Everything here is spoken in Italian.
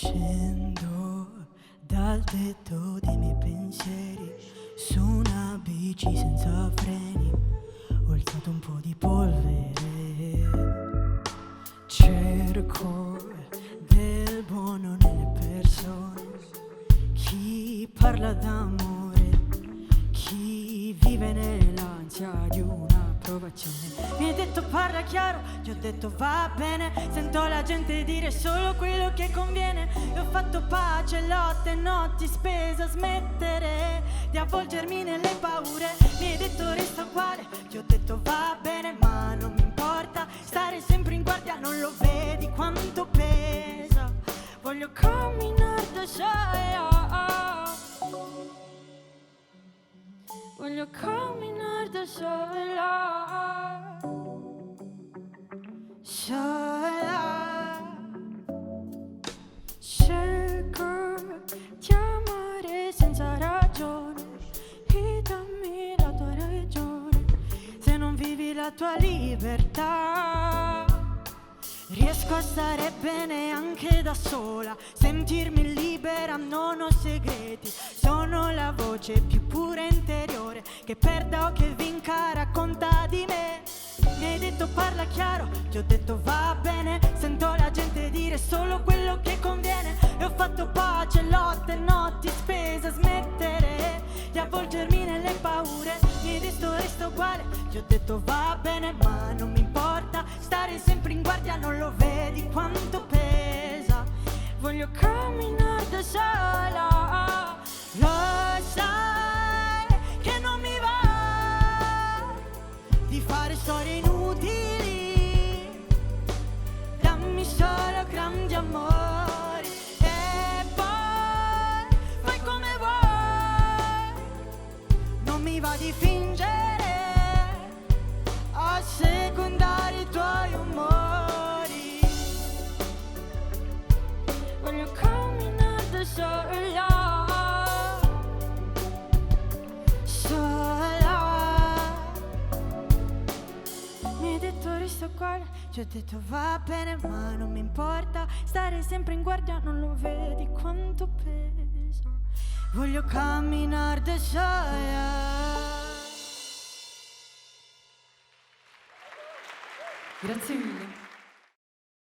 Scendo dal tetto dei miei pensieri su una bici senza freni, ho alzato un po' di polvere. Cerco del buono nelle persone, chi parla d'amore, chi vive nell'ansia di una provazione. Mi hai detto parla chiaro, ti ho detto va bene, sento la gente dire solo quello che conviene. E ho fatto pace, lotte, notti spese a smettere di avvolgermi nelle paure. Mi hai detto resta uguale, ti ho detto va bene, ma non mi importa stare sempre in guardia, non lo vedi quanto pesa. Voglio camminare da sola, voglio camminare da sola, sola. Cerco di amare senza ragione e dammi la tua ragione. Se non vivi la tua libertà, riesco a stare bene anche da sola, sentirmi libera, non ho segreti. Sono la voce più pura interiore, che perda o che vinca racconta di me. Mi hai detto parla chiaro, ti ho detto va bene, sento la gente dire solo quello che conviene. E ho fatto pace, lotte, notti spese a smettere di avvolgermi nelle paure. Mi hai detto resta uguale, ti ho detto va bene, ma non mi importa stare sempre in guardia, non lo vedi quanto pesa. Voglio camminare da sola, lo sai che non mi va di fare storie inutili, dammi solo grandi amori e poi fai come vuoi. Non mi va di fingere, a secondare i tuoi umori. Voglio camminare da sola, sola. Mi hai detto resta uguale, ti ho detto va bene, ma non mi importa stare sempre in guardia, non lo vedi quanto pesa. Voglio camminare da sola. Grazie mille.